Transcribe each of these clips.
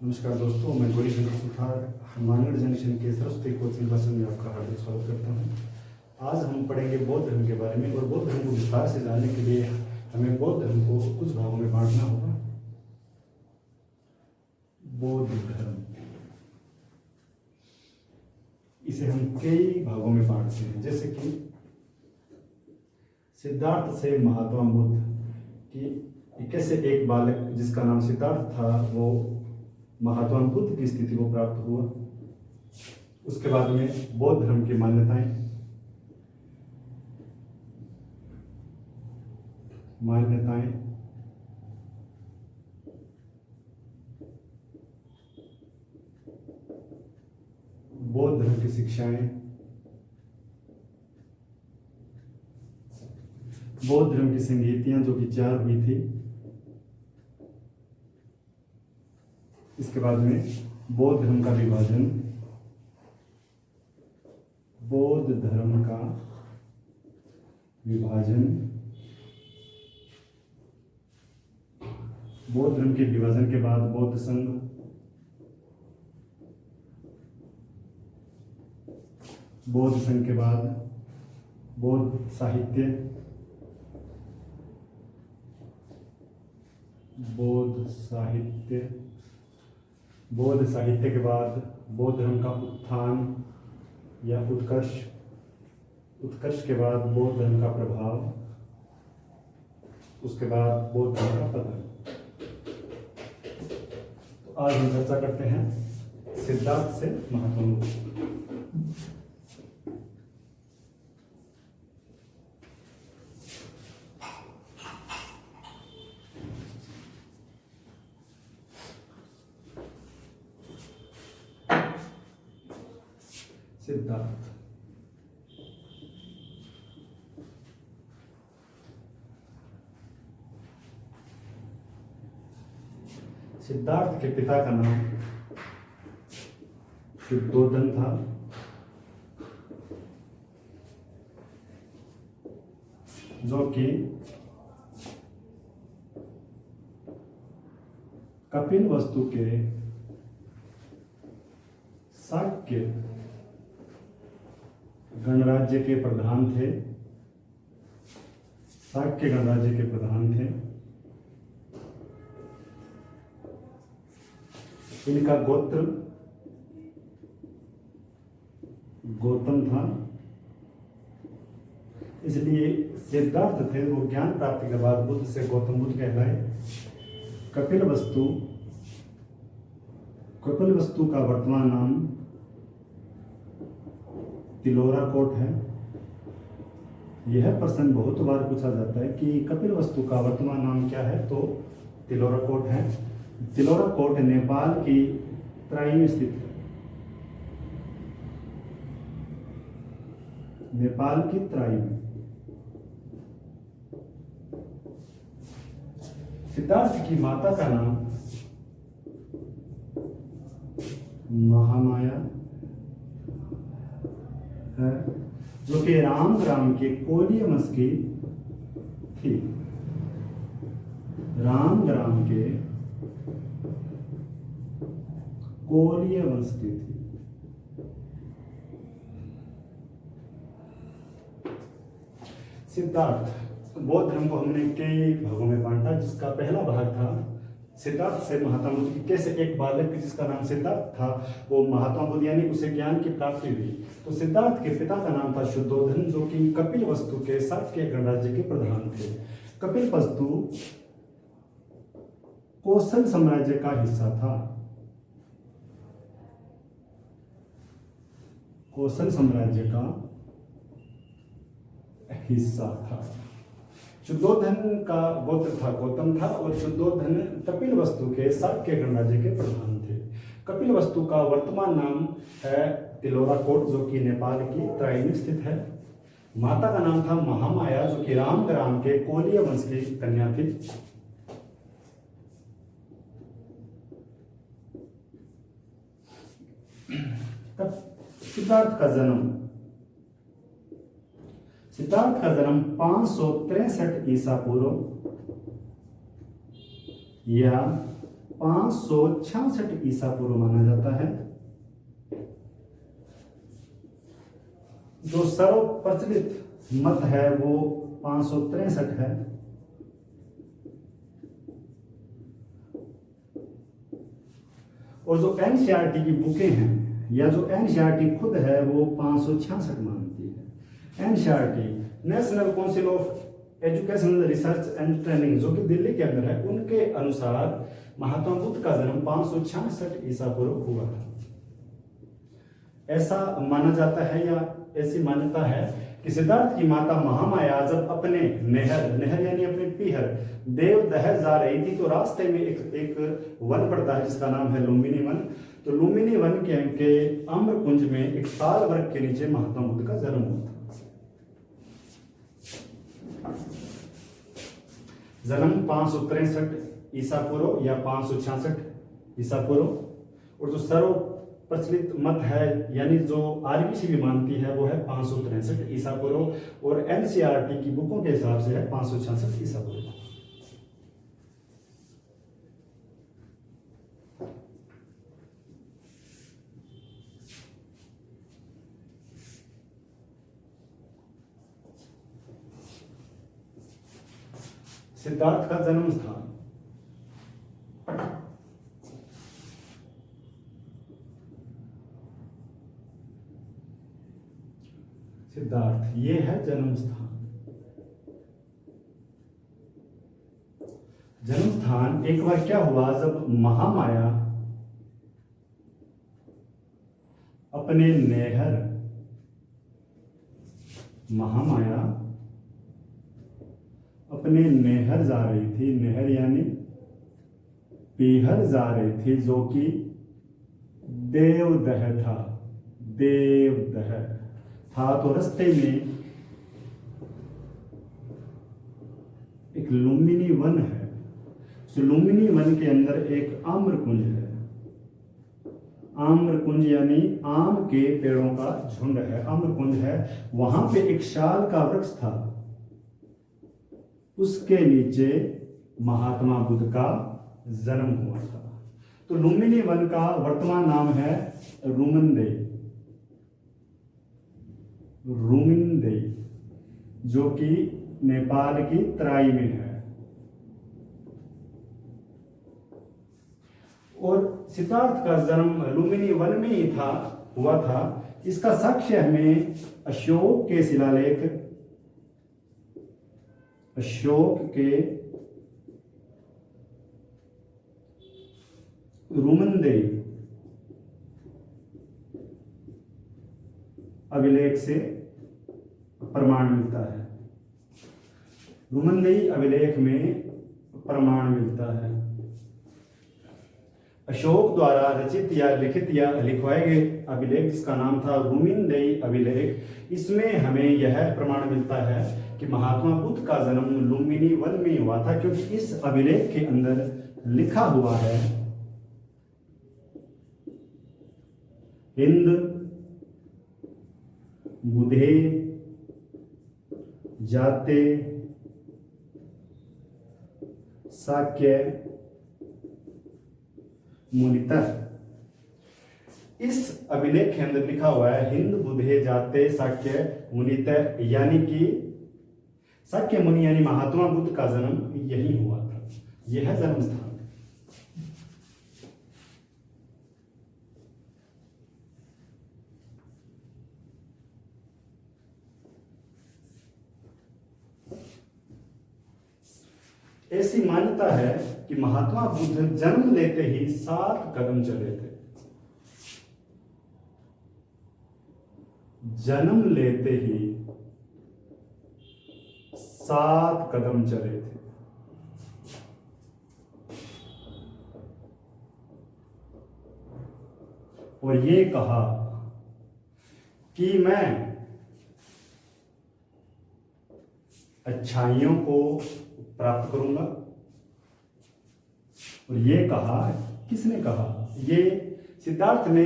नमस्कार दोस्तों, मैं गौरी शंकर सुथार हनुमानगढ़ जंक्शन के सरस्वती कोचिंग क्लास में आपका हार्दिक स्वागत करता हूँ। आज हम पढ़ेंगे बौद्ध धर्म के बारे में और बौद्ध धर्म को विस्तार से जानने के लिए हमें बौद्ध धर्म को कुछ भागों में बांटना होगा। बौद्ध धर्म इसे हम कई भागों में बांटते हैं, जैसे कि सिद्धार्थ से महात्मा बुद्ध की कैसे एक बालक जिसका नाम सिद्धार्थ था वो महात्मा बुद्ध की स्थिति को प्राप्त हुआ। उसके बाद में बौद्ध धर्म की मान्यताएं बौद्ध धर्म की शिक्षाएं, बौद्ध धर्म की संगीतियां जो कि 4 हुई थी। इसके बाद में बौद्ध धर्म का विभाजन, बौद्ध धर्म का विभाजन, बौद्ध धर्म के विभाजन के बाद बौद्ध संघ, बौद्ध संघ के बाद बौद्ध साहित्य, बौद्ध साहित्य के बाद बौद्ध धर्म का उत्थान या उत्कर्ष के बाद बौद्ध धर्म का प्रभाव, उसके बाद बौद्ध धर्म का पतन। तो आज हम चर्चा करते हैं सिद्धार्थ से महात्मा बुद्ध। सिद्धार्थ सिद्धार्थ के पिता का नाम शुद्धोधन था। जो कि कपिलवस्तु के शाक्य गणराज्य के प्रधान थे। शाक्य गणराज्य के प्रधान थे। इनका गोत्र गौतम था, इसलिए सिद्धार्थ थे वो ज्ञान प्राप्ति के बाद बुद्ध से गौतम बुद्ध कहलाए। कपिलवस्तु का वर्तमान नाम तिलोरा कोट है। यह प्रश्न बहुत बार पूछा जाता है कि कपिलवस्तु का वर्तमान नाम क्या है, तो तिलोरा कोट है। तिलोरा कोट नेपाल की तराई में स्थित है। नेपाल की तराई में। सिद्धार्थ की माता का नाम महामाया है, जो कि राम ग्राम के कोलीय वंश की थी। राम ग्राम के कोलीय वंश की थी। सिद्धार्थ बौद्ध धर्म को हमने कई भागों में बांटा, जिसका पहला भाग था सिद्धार्थ से महात्मा बुद्ध की कैसे एक बालक जिसका नाम सिद्धार्थ था वो महात्मा बुद्ध यानी उसे ज्ञान की प्राप्ति हुई। तो सिद्धार्थ के पिता का नाम था शुद्धोधन, जो कि कपिलवस्तु के शाक्य गणराज्य के प्रधान थे। कपिलवस्तु कौशल साम्राज्य का हिस्सा था। कौशल साम्राज्य का हिस्सा था। शुद्धोधन का गोत्र था गौतम था और शुद्धोधन कपिलवस्तु के शाक्य गणराज्य के प्रधान थे। कपिलवस्तु का वर्तमान नाम है तिलोरा कोट, जो कि नेपाल की तराई में स्थित है। माता का नाम था महामाया, जो कि राम ग्राम के कोलीय वंश की कन्या थी। सिद्धार्थ का जन्म 563 ईसा पूर्व या 566 ईसा पूर्व माना जाता है। जो सर्वप्रचलित मत है वो 563 है। और जो एनसीईआरटी की बुकें हैं या जो एनसीईआरटी खुद है वो 566 मानती है। NCERT national council of educational research and training जो कि दिल्ली के अंदर है, उनके अनुसार महात्मा बुद्ध का जन्म 566 ईसा पूर्व हुआ था। ऐसा माना जाता है या ऐसी मान्यता है कि सिद्धार्थ की माता महामाया जब अपने नहर यानी अपने पीहर देवदह जा रही थी, तो रास्ते में एक वन पड़ता है जिसका नाम है लुम्बिनी वन। तो लुम्बिनी वन के आम्र कुंज में एक साल वृक्ष के नीचे महात्मा बुद्ध का जन्म हुआ था। जन्म 563 ईसा पूर्व या 566 ईसा पूर्व। और जो सर्व प्रचलित मत है यानी जो आरबीसी भी मानती है वो है 563 ईसा पूर्व। और एनसीईआरटी की बुकों के हिसाब से है 566 ईसा पूर्व। सिद्धार्थ का जन्म स्थान सिद्धार्थ ये है जन्म स्थान। जन्म स्थान एक बार क्या हुआ, जब महामाया अपने नहर जा रही थी, नहर यानी पीहर जा रही थी, जो कि देवदह था। तो रास्ते में एक लुम्बिनी वन है। तो लुम्बिनी वन के अंदर एक आम्र कुंज है। आम्र कुंज यानी आम के पेड़ों का झुंड है, आम्र कुंज है। वहां पे एक शाल का वृक्ष था, उसके नीचे महात्मा बुद्ध का जन्म हुआ था। तो लुम्बिनी वन का वर्तमान नाम है रूमिनदेई, जो कि नेपाल की तराई में है। और सिद्धार्थ का जन्म लुम्बिनी वन में ही हुआ था। इसका साक्ष्य हमें अशोक के शिलालेख, अशोक के रूमनदेई अभिलेख से प्रमाण मिलता है। रूमनदेई अभिलेख में प्रमाण मिलता है। अशोक द्वारा रचित या लिखित या लिखवाए गए अभिलेख जिसका नाम था रूमिनदेई अभिलेख, इसमें हमें यह प्रमाण मिलता है कि महात्मा बुद्ध का जन्म लुम्बिनी वन में हुआ था, क्योंकि इस अभिलेख के अंदर लिखा हुआ है हिंद बुधे जाते साक्य मुनितर। इस अभिलेख के अंदर लिखा हुआ है हिंद बुधे जाते साक्य मुनितर, यानी कि साक्य मुनि यानी महात्मा बुद्ध का जन्म यही हुआ था। यह है जन्म स्थान। ऐसी मान्यता है कि महात्मा बुद्ध जन्म लेते ही 7 कदम चले थे। जन्म लेते ही 7 कदम चले थे। और ये कहा कि मैं अच्छाइयों को प्राप्त करूंगा। और ये कहा, किसने कहा? ये सिद्धार्थ ने।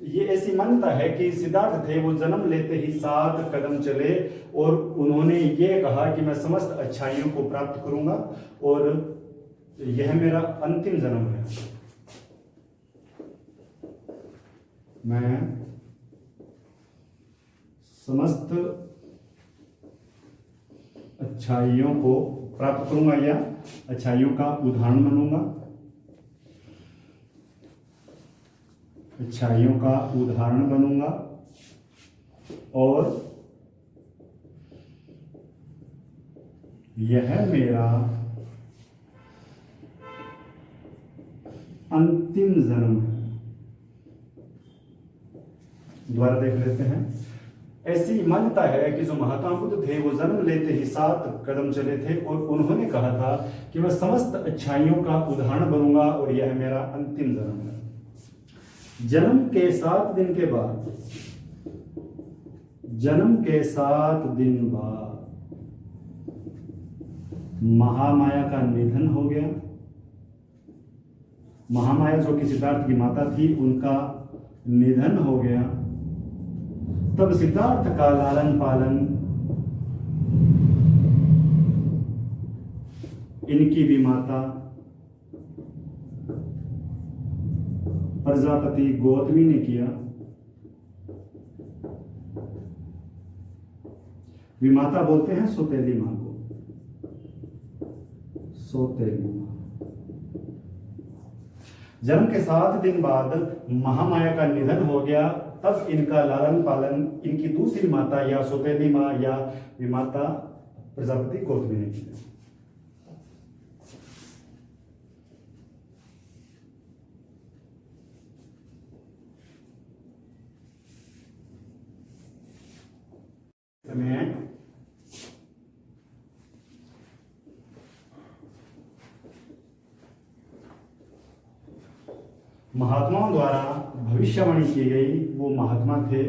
ये ऐसी मान्यता है कि सिद्धार्थ थे, वो जन्म लेते ही 7 कदम चले और उन्होंने ये कहा कि मैं समस्त अच्छाइयों को प्राप्त करूंगा। और यह मेरा अंतिम जन्म है, मैं समस्त अच्छाइयों को प्राप्त करूंगा या अच्छाइयों का उदाहरण बनूंगा, अच्छाइयों का उदाहरण बनूंगा और यह मेरा अंतिम जन्म है। दोबारा देख लेते हैं। ऐसी मान्यता है कि जो महात्मा बुद्ध थे वो जन्म लेते ही 7 कदम चले थे और उन्होंने कहा था कि मैं समस्त अच्छाइयों का उदाहरण बनूंगा और यह मेरा अंतिम जन्म है। जन्म के 7 दिन के बाद, जन्म के 7 दिन बाद महामाया का निधन हो गया। महामाया जो कि सिद्धार्थ की माता थी, उनका निधन हो गया। तब सिद्धार्थ का लालन पालन इनकी भी माता प्रजापति गौतमी ने किया। विमाता बोलते हैं सौतेली मां को, सौतेली मां। जन्म के 7 दिन बाद महामाया का निधन हो गया। तब इनका लालन पालन इनकी दूसरी माता या सौतेली मां या विमाता प्रजापति गौतमी ने किया। समय महात्माओं द्वारा भविष्यवाणी की गई। वो महात्मा थे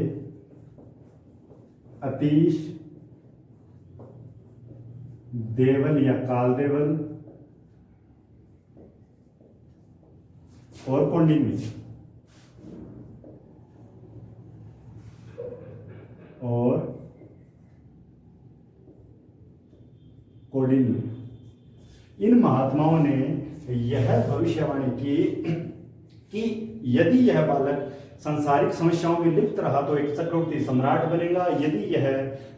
अतीश, देवल या काल देवल और कौंडिन्य। और कौंडिन्य। इन महात्माओं ने यह भविष्यवाणी की कि यदि यह बालक सांसारिक समस्याओं में लिप्त रहा तो एक चक्रवर्ती सम्राट बनेगा, यदि यह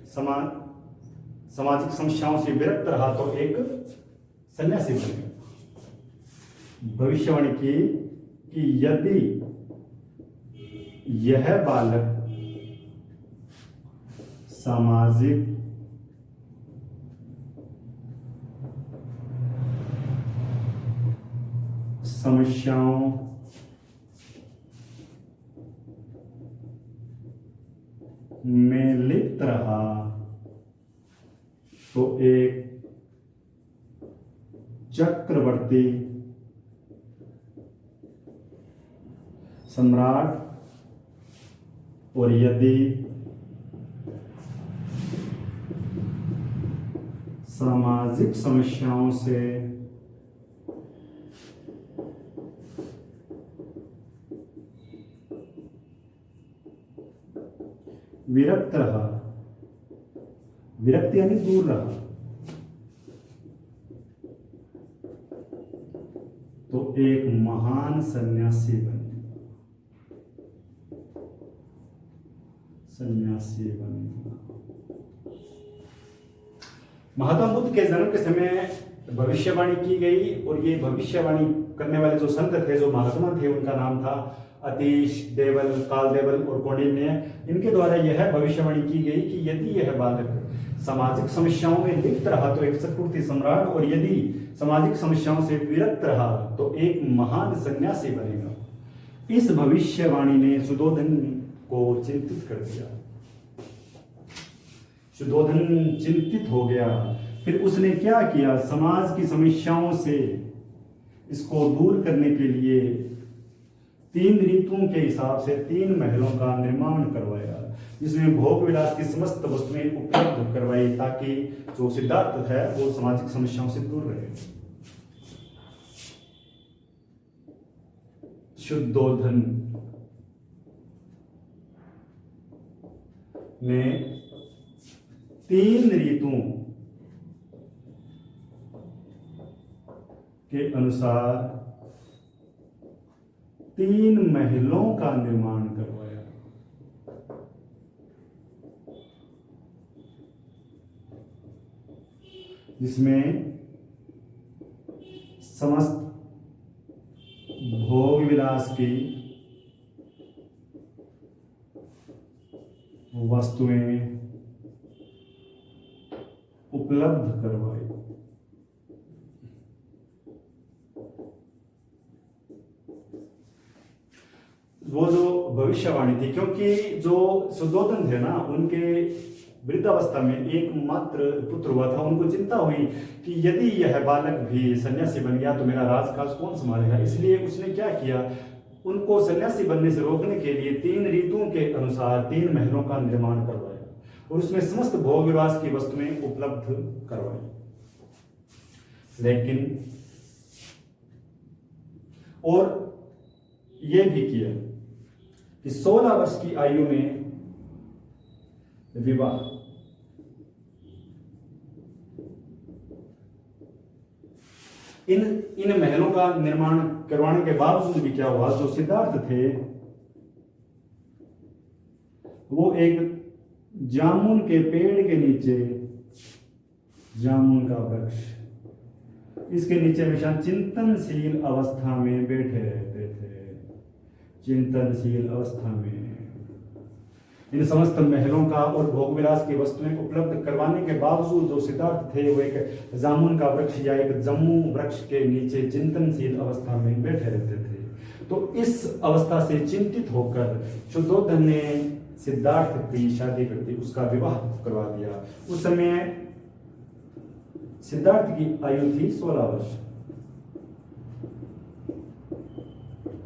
सामाजिक समस्याओं से विरक्त रहा तो एक सन्यासी बनेगा। भविष्यवाणी की कि यदि यह बालक सामाजिक समस्याओं में लिप्त रहा तो एक चक्रवर्ती सम्राट, और यदि सामाजिक समस्याओं से विरक्त रहा, विरक्त यानी दूर रहा, तो एक महान सन्यासी बनेगा, सन्यासी बनेगा। महात्मा बुद्ध के जन्म के समय भविष्यवाणी की गई और ये भविष्यवाणी करने वाले जो संत थे, जो महात्मा थे, उनका नाम था अतीश, देवल, काल देवल और कौंडिन्य। इनके द्वारा यह भविष्यवाणी की गई कि यदि यह बालक सामाजिक समस्याओं में लिप्त रहा तो एक चक्रवर्ती सम्राट, और यदि सामाजिक समस्याओं से विरक्त रहा तो एक महान सन्यासी बनेगा। इस भविष्यवाणी ने सुधोधन को चिंतित कर दिया। सुधोधन चिंतित हो गया। फिर उसने क्या किया, समाज की समस्याओं से इसको दूर करने के लिए 3 ऋतुओं के हिसाब से 3 महलों का निर्माण करवाया, जिसमें भोग विलास की समस्त वस्तुएं उपलब्ध करवाई, ताकि जो सिद्धार्थ है वो सामाजिक समस्याओं से दूर रहे। शुद्धोधन ने 3 ऋतुओं के अनुसार 3 महलों का निर्माण करवाया। जिसमें समस्त भोग विलास की वस्तुएं उपलब्ध करवाई। वो जो भविष्यवाणी थी, क्योंकि जो सुद्धोधन थे ना, उनके वृद्धावस्था में एकमात्र पुत्र हुआ था। उनको चिंता हुई कि यदि यह बालक भी सन्यासी बन गया तो मेरा राजकाज कौन संभालेगा। इसलिए उसने क्या किया, उनको सन्यासी बनने से रोकने के लिए 3 ऋतुओं के अनुसार 3 महलों का निर्माण करवाया और उसमें समस्त भोग विलास की वस्तुएं उपलब्ध करवाई। लेकिन और यह भी किया कि 16 वर्ष की आयु में विवाह। इन महलों का निर्माण करवाने के बावजूद भी क्या हुआ, जो सिद्धार्थ थे वो एक जामुन के पेड़ के नीचे, जामुन का वृक्ष, इसके नीचे हमेशा चिंतनशील अवस्था में बैठे रहते थे। चिंतनशील अवस्था में इन समस्त महलों का और भोग विलास की वस्तुएं उपलब्ध करवाने के बावजूद जो सिद्धार्थ थे वो एक जामुन का वृक्ष या एक जम्मू वृक्ष के नीचे चिंतनशील अवस्था में बैठे रहते थे। तो इस अवस्था से चिंतित होकर शुद्धोधन ने सिद्धार्थ की शादी कर दी, उसका विवाह करवा दिया। उस समय सिद्धार्थ की आयु थी 16 वर्ष।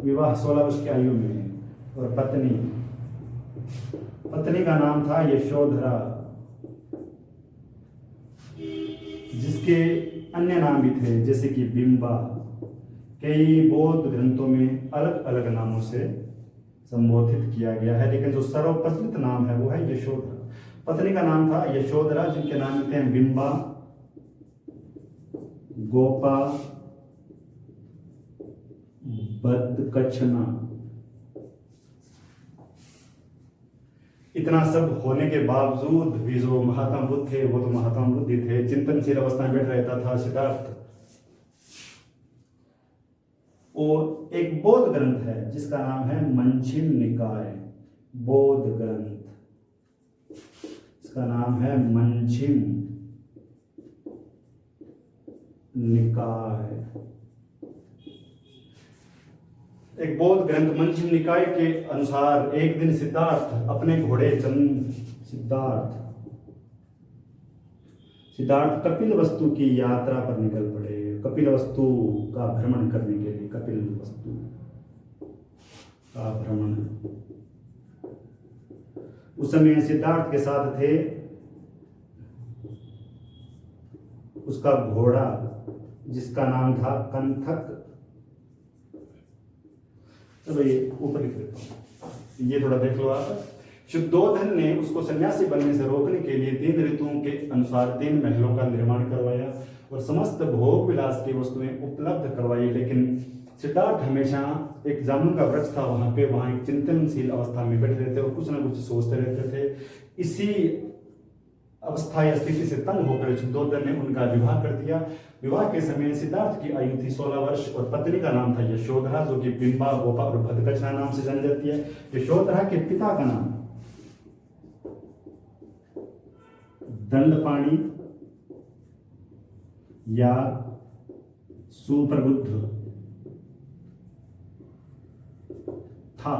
विवाह 16 वर्ष की आयु में। और पत्नी का नाम था यशोधरा, जिसके अन्य नाम भी थे जैसे कि बिंबा। कई बौद्ध ग्रंथों में अलग अलग नामों से संबोधित किया गया है, लेकिन जो सर्वप्रचलित नाम है वो है यशोधरा। पत्नी का नाम था यशोधरा, जिनके नाम थे बिंबा, गोपा, बदकच्छना। इतना सब होने के बावजूद भी जो महात्मा बुद्ध थे वो तो महात्मा बुद्ध ही थे। चिंतनशील अवस्था में बैठ रहता था सिद्धार्थ। और एक बौद्ध ग्रंथ है जिसका नाम है मंछिम निकाय। बौद्ध ग्रंथ, इसका नाम है मंछिम निकाय। एक बौद्ध ग्रंथ मंछिम निकाय के अनुसार एक दिन सिद्धार्थ अपने घोड़े सिद्धार्थ कपिलवस्तु की यात्रा पर निकल पड़े। कपिलवस्तु का भ्रमण करने के लिए, कपिलवस्तु का भ्रमण। उस समय सिद्धार्थ के साथ थे उसका घोड़ा जिसका नाम था कंथक। चलो ये ऊपर लिख देता हूं, ये थोड़ा देख लो आप। शुद्धोधन ने उसको सन्यासी बनने से रोकने के लिए 3 ऋतुओं के अनुसार 3 महलों का निर्माण करवाया और समस्त भोग विलास की वस्तुएं उपलब्ध करवाई। लेकिन सिद्धार्थ हमेशा एक जामुन का वृक्ष था, वहां एक चिंतनशील अवस्था में बैठे रहते और कुछ ना कुछ सोचते रहते थे। इसी अवस्था या स्थिति से तंग होकर शुद्धोधन ने उनका विवाह कर दिया। विवाह के समय सिद्धार्थ की आयु थी 16 वर्ष और पत्नी का नाम था यशोधरा, जो कि बिंबा, गोपा और बदकच्छना नाम से जानी जाती है। यशोधरा के पिता का नाम दंडपाणि या सुप्रबुद्ध था।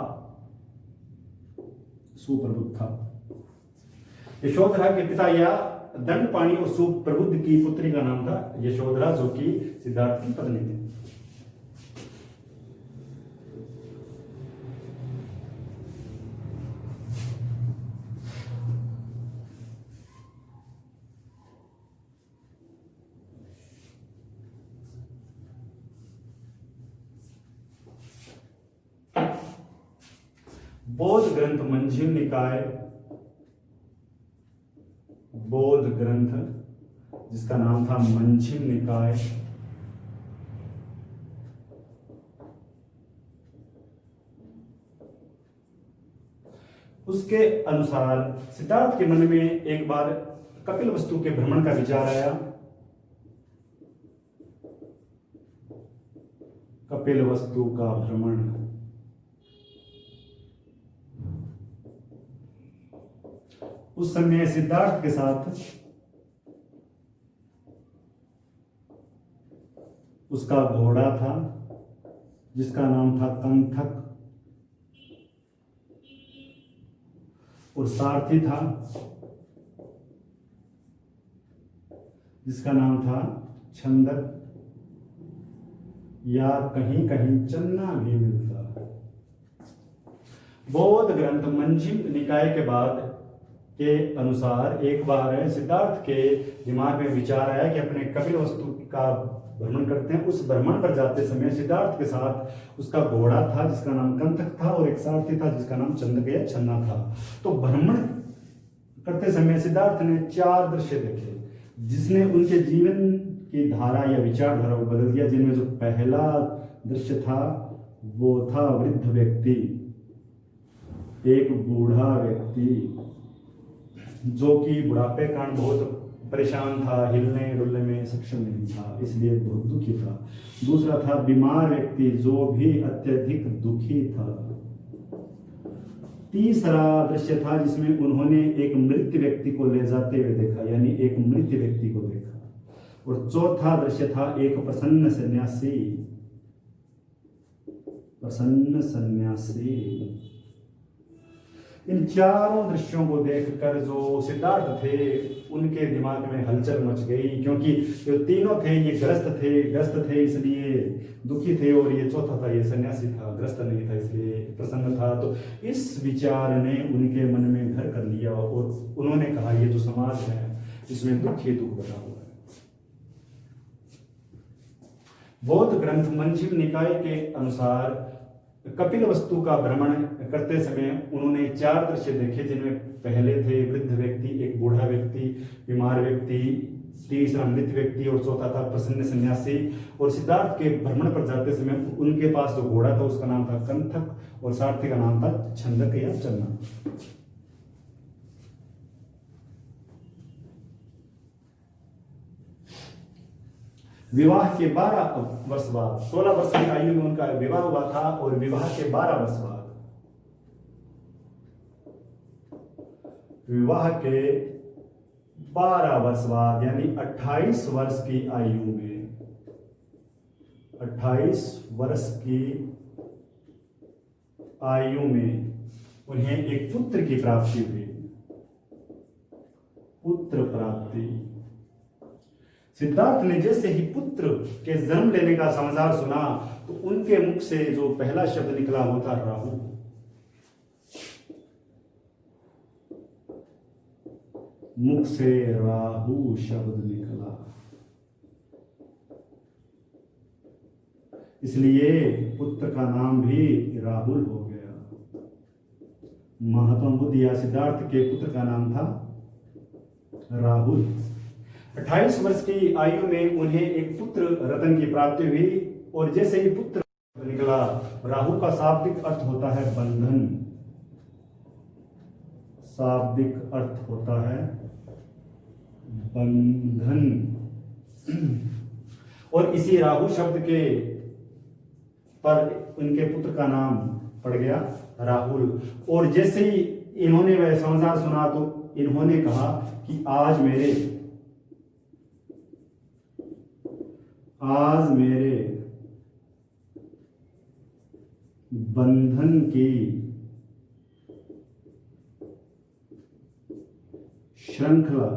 सुप्रबुद्ध था। यशोधरा के पिता या दंडपाणि और सुप्रबुद्ध की पुत्री का नाम था यशोधरा, जो कि सिद्धार्थ की पत्नी थी। बौद्ध ग्रंथ मंझिम निकाय, बौद्ध ग्रंथ जिसका नाम था मंझिम निकाय, उसके अनुसार सिद्धार्थ के मन में एक बार कपिल वस्तु के भ्रमण का विचार आया। कपिल वस्तु का भ्रमण। उस समय सिद्धार्थ के साथ उसका घोड़ा था जिसका नाम था कंथक, और सारथी था जिसका नाम था छंदक, या कहीं कहीं चन्ना भी मिलता है। बौद्ध ग्रंथ मंजिम निकाय के बाद के अनुसार एक बार सिद्धार्थ के दिमाग में विचार आया कि अपने कपिल वस्तु का भ्रमण करते हैं। उस भ्रमण पर जाते समय सिद्धार्थ के साथ उसका घोड़ा था जिसका नाम कंथक था, और एक सारथी था जिसका नाम चंदक या छन्ना था। तो भ्रमण करते समय सिद्धार्थ ने 4 दृश्य देखे जिसने उनके जीवन की धारा या विचारधारा को बदल दिया। जिनमें जो पहला दृश्य था वो था वृद्ध व्यक्ति, एक बूढ़ा व्यक्ति जो कि बुढ़ापे के कारण बहुत परेशान था, हिलने डुलने में सक्षम नहीं था, इसलिए बहुत दुखी था। दूसरा था बीमार व्यक्ति जो भी अत्यधिक दुखी था। तीसरा दृश्य था जिसमें उन्होंने एक मृत व्यक्ति को ले जाते हुए देखा, यानी एक मृत व्यक्ति को देखा। और चौथा दृश्य था एक प्रसन्न सन्यासी। प्रसन्न सन्यासी। इन चारों दृश्यों को देखकर जो सिद्धार्थ थे उनके दिमाग में हलचल मच गई, क्योंकि जो तीनों थे ये ग्रस्त थे इसलिए दुखी थे, और ये चौथा था ये सन्यासी था, ग्रस्त नहीं था इसलिए प्रसन्न था। तो इस विचार ने उनके मन में घर कर लिया और उन्होंने कहा ये जो समाज है इसमें दुख ही दुख बना हुआ है। बौद्ध ग्रंथ मंजिम निकाय के अनुसार कपिल वस्तु का भ्रमण करते समय उन्होंने 4 दृश्य देखे जिनमें पहले थे वृद्ध व्यक्ति, एक बूढ़ा व्यक्ति, बीमार व्यक्ति, तीसरा मृत व्यक्ति और चौथा था प्रसन्न सन्यासी। और सिद्धार्थ के भ्रमण पर जाते समय उनके पास जो घोड़ा था उसका नाम था कंथक और सारथी का नाम था छंदक या चन्ना। विवाह के 12 वर्ष बाद 16 वर्ष की आयु में उनका विवाह हुआ था, और विवाह के 12 वर्ष बाद विवाह के 12 वर्ष बाद यानी 28 वर्ष की आयु में 28 वर्ष की आयु में उन्हें एक पुत्र की प्राप्ति हुई। पुत्र प्राप्ति। सिद्धार्थ ने जैसे ही पुत्र के जन्म लेने का समाचार सुना तो उनके मुख से जो पहला शब्द निकला वो था राहु। मुख से राहु शब्द निकला, इसलिए पुत्र का नाम भी राहुल हो गया। महात्मा बुद्ध या सिद्धार्थ के पुत्र का नाम था राहुल। 28 वर्ष की आयु में उन्हें एक पुत्र रतन की प्राप्ति हुई, और जैसे ही पुत्र निकला, राहु का शाब्दिक अर्थ होता है बंधन। शाब्दिक अर्थ होता है बंधन। और इसी राहु शब्द के पर उनके पुत्र का नाम पड़ गया राहुल। और जैसे ही इन्होंने वह समाचार सुना तो इन्होंने कहा कि आज मेरे बंधन की श्रृंखला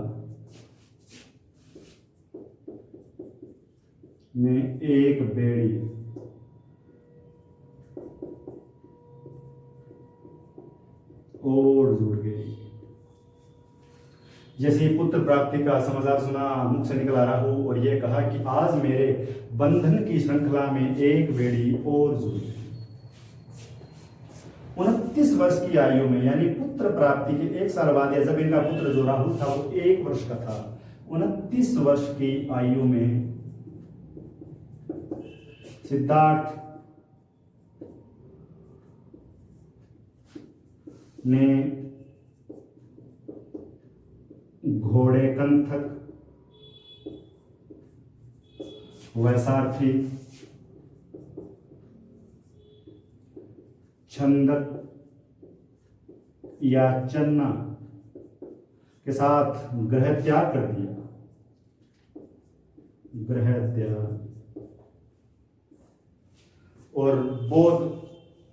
में एक बेड़ी और जुड़ गई। जैसे ही पुत्र प्राप्ति का समाचार सुना, मुख से निकला राहु और यह कहा कि आज मेरे बंधन की श्रृंखला में एक बेड़ी और जुड़ गई। 29 वर्ष की आयु में यानी पुत्र प्राप्ति के 1 साल बाद, या जब इनका पुत्र जो राहु था वो 1 वर्ष का था, 29 वर्ष की आयु में सिद्धार्थ ने घोड़े कंथक वैसार्थी छंदक या चन्ना के साथ गृह त्याग कर दिया। गृह त्याग। और बौद्ध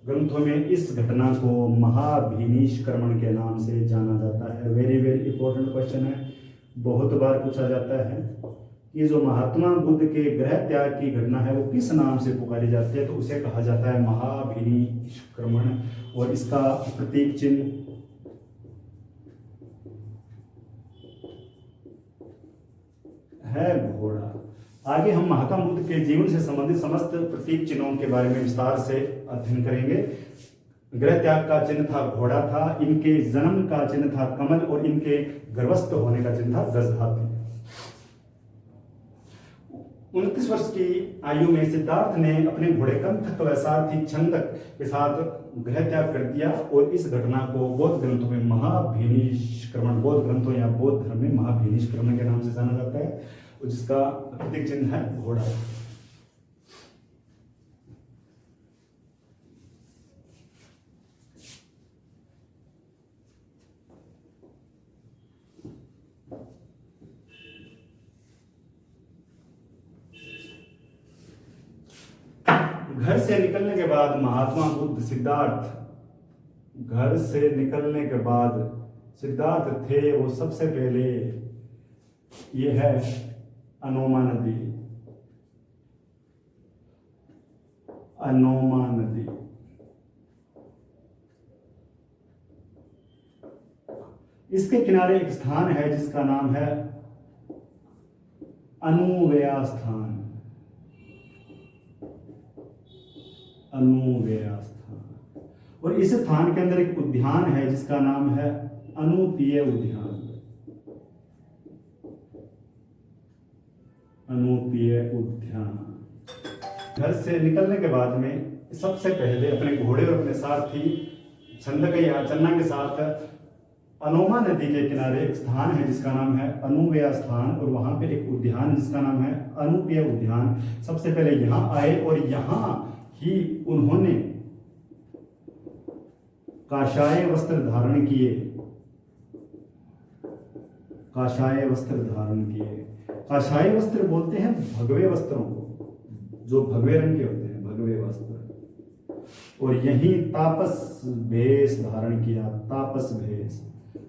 ग्रंथों में इस घटना को महाभिनिष्क्रमण के नाम से जाना जाता है। वेरी वेरी इंपॉर्टेंट क्वेश्चन है, बहुत बार पूछा जाता है कि जो महात्मा बुद्ध के गृह त्याग की घटना है वो किस नाम से पुकारी जाती है, तो उसे कहा जाता है महाभिनिष्क्रमण। और इसका प्रतीक चिन्ह है घोड़ा। आगे हम महात्मा बुद्ध के जीवन से संबंधित समस्त प्रतीक चिन्हों के बारे में विस्तार से अध्ययन करेंगे। गृह त्याग का चिन्ह था घोड़ा था, इनके जन्म का चिन्ह था कमल और इनके गर्भस्थ होने का चिन्ह था गज हाथी। 29 वर्ष की आयु में सिद्धार्थ ने अपने घोड़े कंथक वैसार्थी छंदक के साथ गृह त्याग कर दिया और इस घटना को बौद्ध ग्रंथों में महाभिनिष्क्रमण, बौद्ध ग्रंथों या बौद्ध धर्म में महाभिनिष्क्रमण के नाम से जाना जाता है, जिसका प्रतीक चिन्ह है घोड़ा। घर से निकलने के बाद महात्मा बुद्ध सिद्धार्थ, घर से निकलने के बाद सिद्धार्थ थे वो सबसे पहले, ये है अनोमा नदी। अनोमा नदी इसके किनारे एक स्थान है जिसका नाम है अनुव्यया स्थान। अनुव्यया स्थान। और इस स्थान के अंदर एक उद्यान है जिसका नाम है अनुपीय उद्यान। अनुपीय उद्यान। घर से निकलने के बाद में सबसे पहले अपने घोड़े और अपने सारथी छंदक या चन्ना के साथ अनोमा नदी के किनारे एक स्थान है जिसका नाम है अनुव्यया स्थान, और वहां पे एक उद्यान जिसका नाम है अनुपीय उद्यान। सबसे पहले यहां आए और यहां ही उन्होंने काशाय वस्त्र धारण किए। काशाय वस्त्र धारण किए। काशाय वस्त्र बोलते हैं भगवे वस्त्रों को, जो भगवे रंग के होते हैं, भगवे वस्त्र। और यही तापस भेष धारण किया। तापस भेष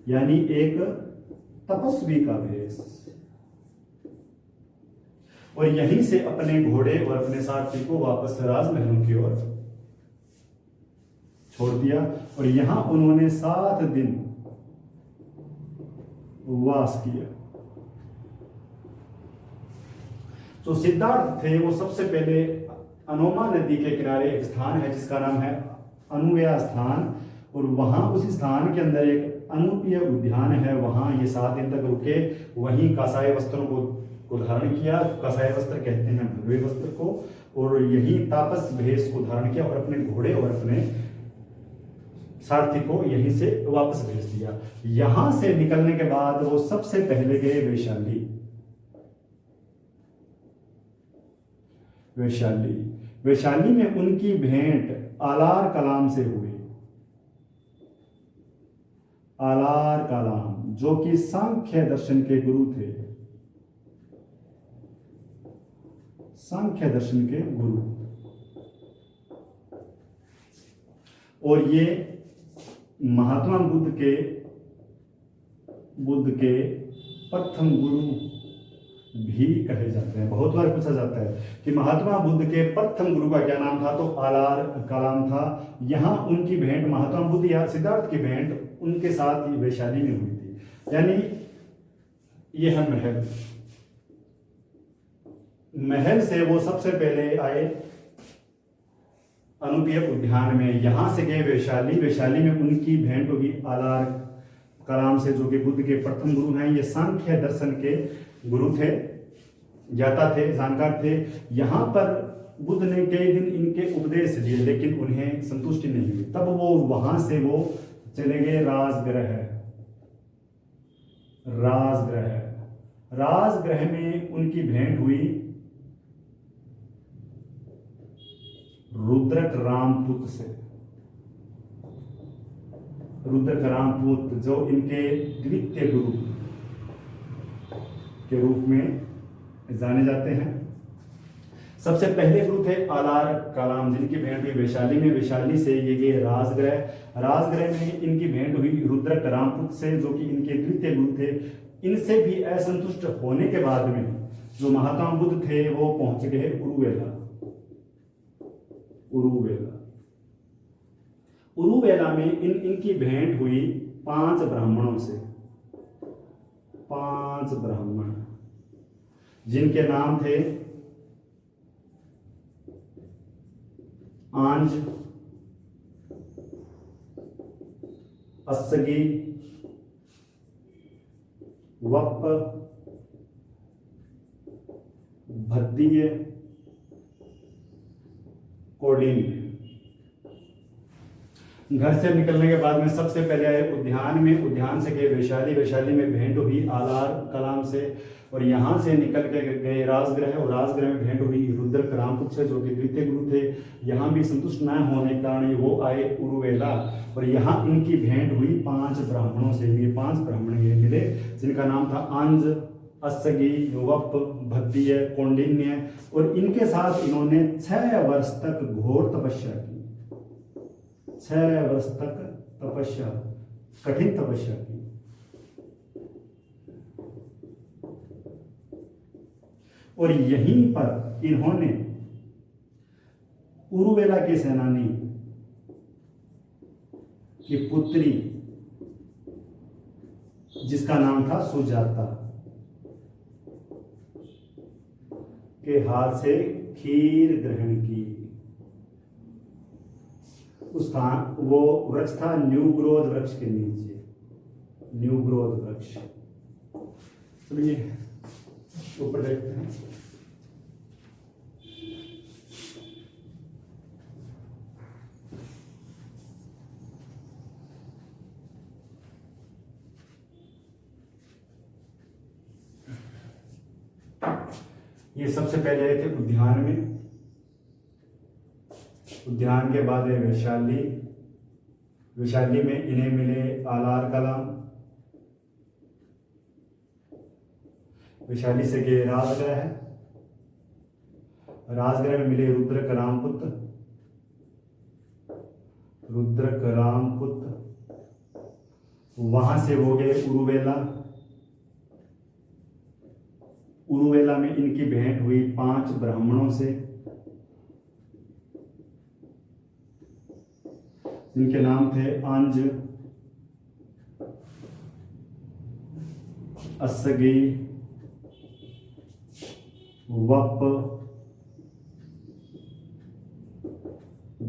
यानी एक तपस्वी का भेष। और यहीं से अपने घोड़े और अपने सारथी को वापस राजमहलों की ओर छोड़ दिया और यहां उन्होंने 7 दिन वास किया। जो सिद्धार्थ थे वो सबसे पहले अनोमा नदी के किनारे एक स्थान है जिसका नाम है अनुव्यया स्थान, और वहां उस स्थान के अंदर एक अनुपीय उद्यान है। वहां ये 7 दिन तक रुके, वहीं कासाय वस्त्रों को धारण किया। कासाय वस्त्र कहते हैं भगवे वस्त्र को। और यही तापस भेष को धारण किया और अपने घोड़े और अपने सारथी को यहीं से वापस भेज दिया। यहां से निकलने के बाद वो सबसे पहले गए वैशाली। वैशाली वैशाली में उनकी भेंट आलार कलाम से हुई। आलार कलाम जो कि सांख्य दर्शन के गुरु थे। सांख्य दर्शन के गुरु। और ये महात्मा बुद्ध के प्रथम गुरु भी कहे जाते हैं। बहुत बार पूछा जाता है कि महात्मा बुद्ध के प्रथम गुरु का क्या नाम था, तो आलार कलाम था। यहां उनकी भेंट, महात्मा बुद्ध या सिद्धार्थ की भेंट उनके साथ ही वैशाली में हुई थी। यानी यह है महल। महल से वो सबसे पहले आए अनुपीय उद्यान में, यहां से गए वैशाली। वैशाली में उनकी भेंट होगी आलार कलाम से, जो कि बुद्ध के प्रथम गुरु हैं। ये सांख्य दर्शन के गुरु थे, ज्ञाता थे, जानकार थे। यहां पर बुद्ध ने कई दिन इनके उपदेश दिए लेकिन उन्हें संतुष्टि नहीं हुई। तब वो वहां से वो चले गए राजगृह। राजगृह, राजगृह में उनकी भेंट हुई रुद्रक रामपुत से। रुद्रक रामपुत जो इनके द्वितीय गुरु के रूप में जाने जाते हैं। सबसे पहले गुरु थे आलार कलाम, जिनकी भेंट हुई वैशाली में। वैशाली से ये गए राजगृह। राजगृह में इनकी भेंट हुई रुद्रक रामपुत से, जो कि इनके द्वितीय गुरु थे। इनसे भी असंतुष्ट होने के बाद में जो महात्मा बुद्ध थे वो पहुंच गए उरुवेला। उरुवेला में इनकी भेंट हुई 5 ब्राह्मणों से। 5 ब्राह्मण जिनके नाम थे आंज, अस्सगी, वप, भद्दीय, कोडिन। घर से निकलने के बाद में सबसे पहले आए उद्यान में। उद्यान से गए वैशाली। वैशाली में भेंट हुई आलार कलाम से, और यहाँ से निकल के गए राजगृह, और राजगृह में भेंट हुई रुद्रक रामपुत से, जो कि द्वितीय गुरु थे। यहाँ भी संतुष्ट न होने के कारण वो आए उरुवेला, और यहाँ इनकी भेंट हुई 5 ब्राह्मणों से। ये 5 ब्राह्मण ये मिले, जिनका नाम था अंज, अस्सगी, वप, भद्दीय, कौंडिन्य, और इनके साथ इन्होंने 6 वर्ष तक घोर तपस्या की। 6 वर्ष तक तपस्या, कठिन तपस्या की। और यहीं पर इन्होंने उरुवेला के सेनानी की पुत्री, जिसका नाम था सुजाता, के हाथ से खीर ग्रहण की। उसका वो वृक्ष था न्यूग्रोध वृक्ष के नीचे। न्यूग्रोध वृक्ष। चलिए ऊपर देखते हैं। ये सबसे पहले आए थे उद्यान में। उद्यान के बाद है वैशाली। वैशाली में इन्हें मिले आलार कलाम। वैशाली से गए राजगृह। राजगृह में मिले रुद्रक रामपुत। रुद्रक रामपुत वहां से हो गए उरुवेला। उरुवेला में इनकी भेंट हुई 5 ब्राह्मणों से, जिनके नाम थे अंज, अस्सगी, वप,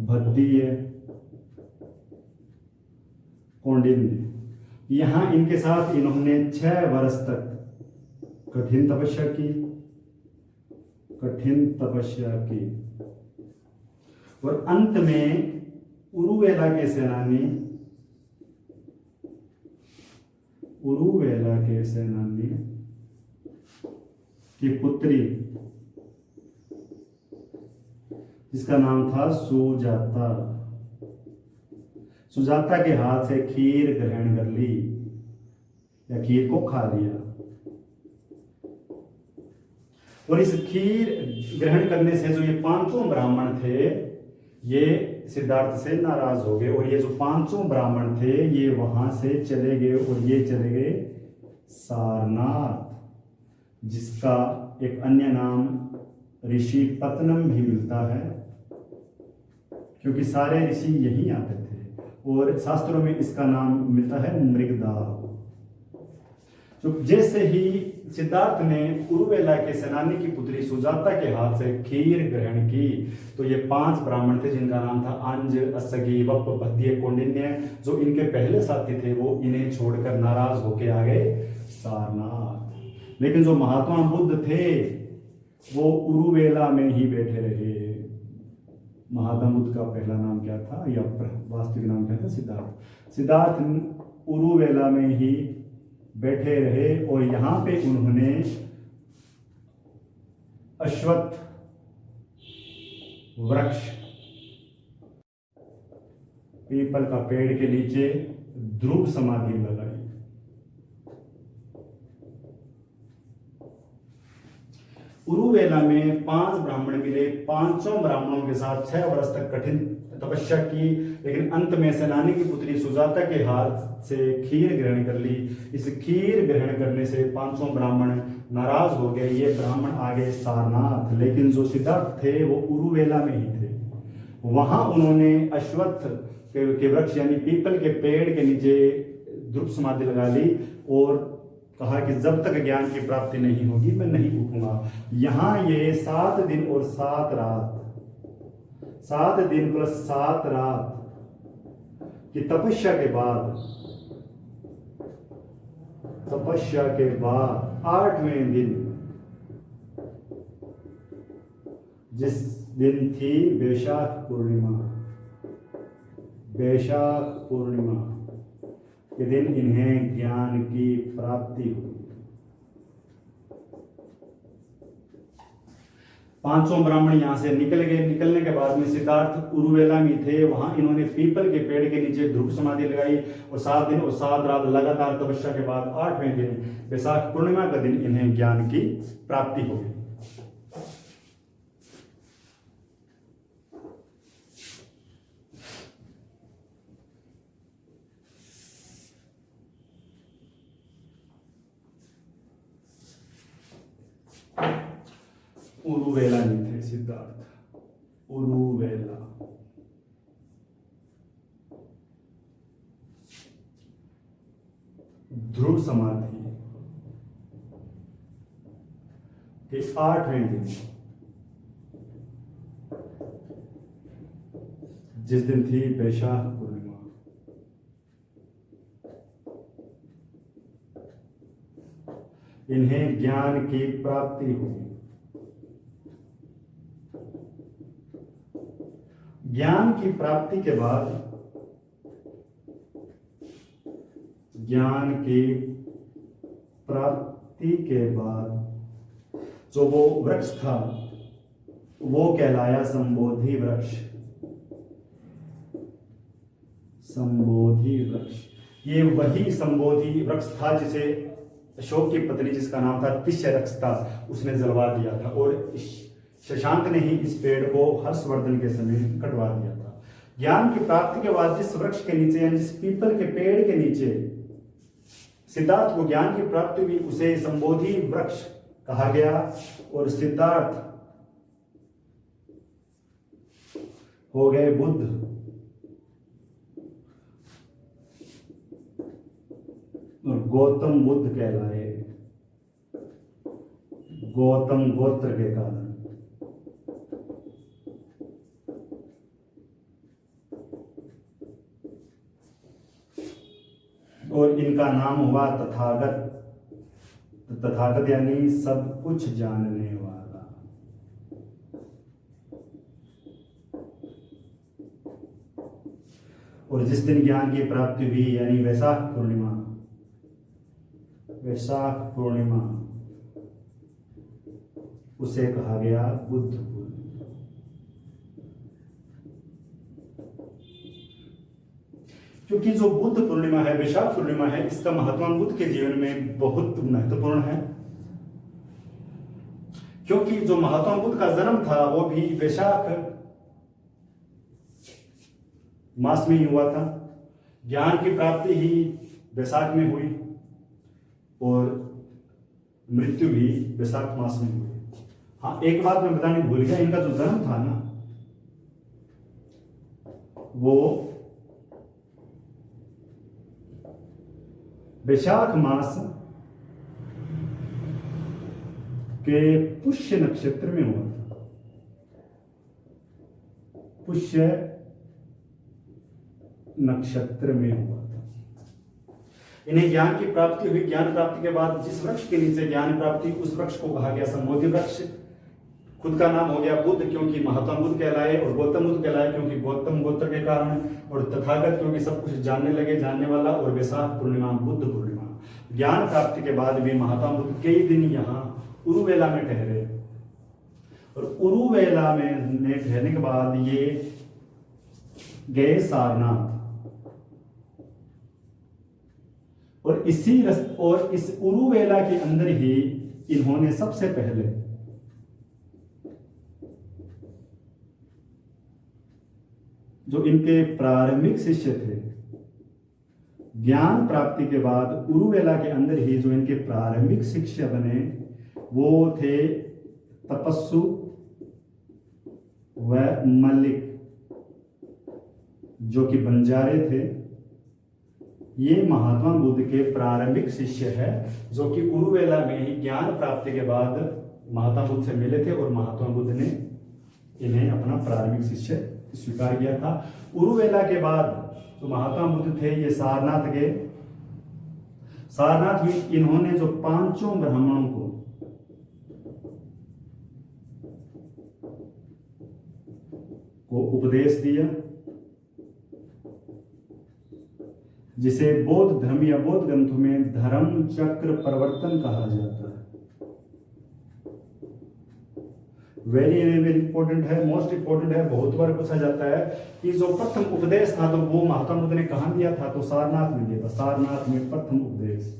भद्दीय, कौंडिन्य। यहां इनके साथ इन्होंने 6 वर्ष तक कठिन तपस्या की। कठिन तपस्या की और अंत में उरुवेला के सेनानी, उरुवेला के सेनानी की पुत्री, जिसका नाम था सुजाता, सुजाता के हाथ से खीर ग्रहण कर ली या खीर को खा लिया। और इस खीर ग्रहण करने से जो ये 5 ब्राह्मण थे ये सिद्धार्थ से नाराज हो गए, और ये जो 5 ब्राह्मण थे ये वहां से चले गए, और ये चले गए सारनाथ, जिसका एक अन्य नाम ऋषि पत्नम भी मिलता है, क्योंकि सारे ऋषि यहीं आते थे। और शास्त्रों में इसका नाम मिलता है मृगदा। तो जैसे ही सिद्धार्थ ने उरुवेला के सेनानी की पुत्री सुजाता के हाथ से खीर ग्रहण की, तो ये 5 ब्राह्मण थे, जिनका नाम था अंज, अस्सगी, वप, भद्दीय, कौंडिन्य, जो इनके पहले साथी थे वो इन्हें छोड़कर नाराज होके आ गए सारनाथ। लेकिन जो महात्मा बुद्ध थे वो उरुवेला में ही बैठे रहे। महात्मा बुद्ध का पहला नाम क्या था या वास्तविक नाम क्या था? सिद्धार्थ। सिद्धार्थ उरुवेला में ही बैठे रहे और यहाँ पे उन्होंने अश्वत्थ वृक्ष, पीपल का पेड़ के नीचे ध्रुव समाधि लगाई। उरुवेला में 5 ब्राह्मण मिले। 5 ब्राह्मणों के साथ 6 वर्ष तक कठिन तपस्या की, लेकिन अंत में सेनानी की पुत्री सुजाता के हाथ से खीर ग्रहण कर ली। इस खीर ग्रहण करने से 5 ब्राह्मण नाराज हो गए। ये ब्राह्मण आगे सारनाथ, लेकिन जो सिद्धार्थ थे वो उरुवेला में ही थे। वहां उन्होंने अश्वत्थ के वृक्ष यानी पीपल के पेड़ के नीचे ध्रुव समाधि लगा ली और कहा कि जब तक ज्ञान की प्राप्ति नहीं होगी मैं नहीं उठूंगा। यहां ये 7 दिन और 7 रात, 7 दिन प्लस 7 रात की तपस्या के बाद 8वें दिन, जिस दिन थी वैशाख पूर्णिमा, वैशाख पूर्णिमा के दिन इन्हें ज्ञान की प्राप्ति हुई। 5 ब्राह्मण यहां से निकल गए। निकलने के बाद में सिद्धार्थ उरुवेला में थे। वहां इन्होंने पीपल के पेड़ के नीचे ध्रुव समाधि लगाई और 7 दिन और 7 रात लगातार तपस्या के बाद 8वें दिन वैशाख पूर्णिमा का दिन इन्हें ज्ञान की प्राप्ति हो गई। उरुवेला नहीं थे सिद्धार्थ, उरुवेला। ध्रुव समाधि के 8वें दिन, जिस दिन थी वैशाख पूर्णिमा, इन्हें ज्ञान की प्राप्ति हुई। ज्ञान की प्राप्ति के बाद, ज्ञान की प्राप्ति के बाद जो वो वृक्ष था वो कहलाया संबोधि वृक्ष। संबोधि वृक्ष, ये वही संबोधि वृक्ष था जिसे अशोक की पत्नी, जिसका नाम था तिष्यरक्षता, उसने जलवा दिया था और शशांक ने ही इस पेड़ को हर्षवर्धन के समय कटवा दिया था। ज्ञान की प्राप्ति के बाद जिस वृक्ष के नीचे यानी जिस पीपल के पेड़ के नीचे सिद्धार्थ को ज्ञान की प्राप्ति हुई उसे संबोधि वृक्ष कहा गया और सिद्धार्थ हो गए बुद्ध। और गौतम बुद्ध कहलाए, गौतम गोत्र के कारण। और इनका नाम हुआ तथागत। तथागत यानी सब कुछ जानने वाला। और जिस दिन ज्ञान की प्राप्ति हुई यानी वैशाख पूर्णिमा, वैशाख पूर्णिमा उसे कहा गया बुद्ध पूर्णिमा। क्योंकि जो बुद्ध पूर्णिमा है, वैशाख पूर्णिमा है, इसका महात्मा बुद्ध के जीवन में बहुत महत्वपूर्ण है। क्योंकि जो महात्मा बुद्ध का जन्म था वो भी वैशाख मास में ही हुआ था। ज्ञान की प्राप्ति ही वैशाख में हुई और मृत्यु भी वैशाख मास में हुई। हाँ, एक बात मैं बताने भूल गया, इनका जो जन्म था ना वो वैशाख मास के पुष्य नक्षत्र में हुआ था। पुष्य नक्षत्र में हुआ था। इन्हें ज्ञान की प्राप्ति हुई। ज्ञान प्राप्ति के बाद जिस वृक्ष के नीचे ज्ञान प्राप्ति, उस वृक्ष को कहा गया संबोधि वृक्ष। खुद का नाम हो गया बुद्ध क्योंकि महात्मा बुद्ध कहलाए, और गौतम बुद्ध कहलाए क्योंकि गौतम गोत्र के कारण, और तथागत क्योंकि सब कुछ जानने लगे, जानने वाला, और वैशाख पूर्णिमा बुद्ध पूर्णिमा। ज्ञान प्राप्ति के बाद भी महात्मा बुद्ध कई दिन यहाँ उरुवेला में ठहरे, और उरुवेला में ठहरने के बाद ये गए सारनाथ, और इस उरुवेला के अंदर ही इन्होंने सबसे पहले जो इनके प्रारंभिक शिष्य थे, ज्ञान प्राप्ति के बाद उरुवेला के अंदर ही जो इनके प्रारंभिक शिष्य बने वो थे तपस्सु व मल्लिक, जो कि बंजारे थे। ये महात्मा बुद्ध के प्रारंभिक शिष्य है, जो कि उरुवेला में ही ज्ञान प्राप्ति के बाद महात्मा बुद्ध से मिले थे, और महात्मा बुद्ध ने इन्हें अपना प्रारंभिक शिष्य स्वीकार किया था। उरुवेला के बाद जो महात्मा बुद्ध थे ये सारनाथ गए। सारनाथ में इन्होंने जो पांचों ब्राह्मणों को उपदेश दिया, जिसे बौद्ध धर्म या बौद्ध ग्रंथों में धर्म चक्र प्रवर्तन कहा जाता है। वेरी वेरी इंपॉर्टेंट है, मोस्ट इंपॉर्टेंट है, बहुत बार पूछा जाता है कि जो प्रथम उपदेश था तो वो महात्मा बुद्ध ने कहाँ दिया था, तो सारनाथ में दिया था। सारनाथ में प्रथम उपदेश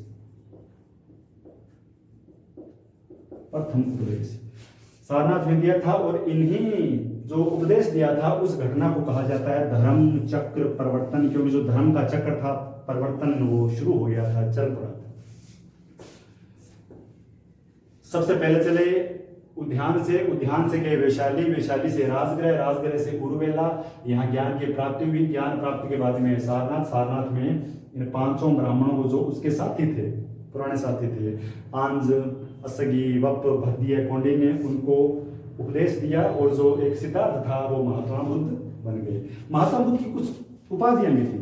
सारनाथ में दिया था, और इन्हीं जो उपदेश दिया था उस घटना को कहा जाता है धर्म चक्र प्रवर्तन, क्योंकि जो धर्म का चक्र था परिवर्तन वो शुरू हो गया था, चल पड़ा था। सबसे पहले चले उद्यान से गए वैशाली, वैशाली से राजगृह, राजगृह से उरुवेला, यहाँ ज्ञान की प्राप्ति हुई। ज्ञान प्राप्ति के बाद में सारनाथ, सारनाथ में इन पांचों ब्राह्मणों को जो उसके साथी थे, पुराने साथी थे, आंज, असगी, वप, भद्दिय, कौंडी ने उनको उपदेश दिया, और जो एक सिद्धार्थ था वो महात्मा बुद्ध बन गए। महात्मा बुद्ध की कुछ उपाधियां भी थी।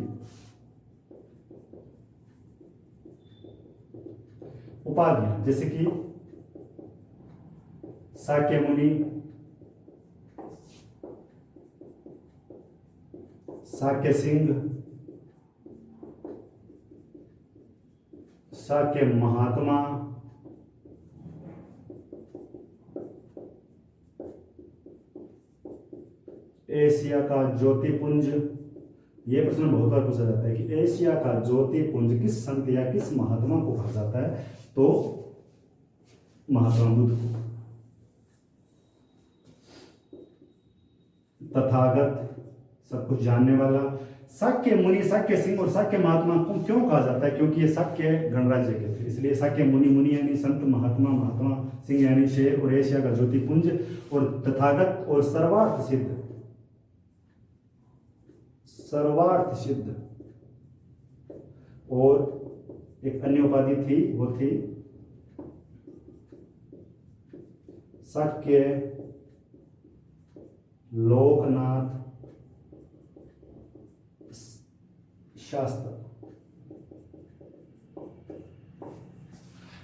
उपाधियां जैसे कि साक्य मुनि, साक्य सिंह, साक्य महात्मा, एशिया का ज्योतिपुंज। ये प्रश्न बहुत बार पूछा जाता है कि एशिया का ज्योतिपुंज किस संत या किस महात्मा को कहा जाता है, तो महात्मा बुद्ध को। तथागत, सब कुछ जानने वाला। साक्य मुनि, साक्य सिंह और साक्य महात्मा को क्यों कहा जाता है, क्योंकि ये साक्य गणराज्य के थे, इसलिए साक्य मुनि, मुनि यानी संत, महात्मा, महात्मा, सिंह यानी शेर, और एशिया का ज्योतिपुंज, और तथागत और सर्वार्थ सिद्ध, सर्वार्थ सिद्ध। और एक अन्य उपाधि थी, वो थी साक्य लोकनाथ शास्त्र।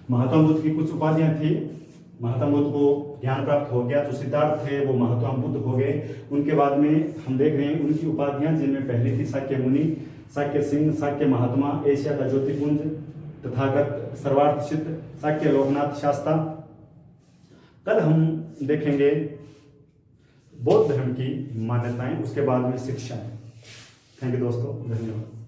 महात्मा बुद्ध की कुछ उपाधियां थी। महात्मा बुद्ध को ज्ञान प्राप्त हो गया, जो सिद्धार्थ थे वो महात्मा बुद्ध हो गए। उनके बाद में हम देख रहे हैं उनकी उपाधियां, जिनमें पहली थी साक्य मुनि, साक्य सिंह, साक्य महात्मा, एशिया का ज्योतिपुंज, तथागत, सर्वार्थ सिद्ध, साक्य लोकनाथ शास्ता। कल हम देखेंगे बौद्ध धर्म की मान्यताएं, उसके बाद में शिक्षाएं। थैंक यू दोस्तों, धन्यवाद।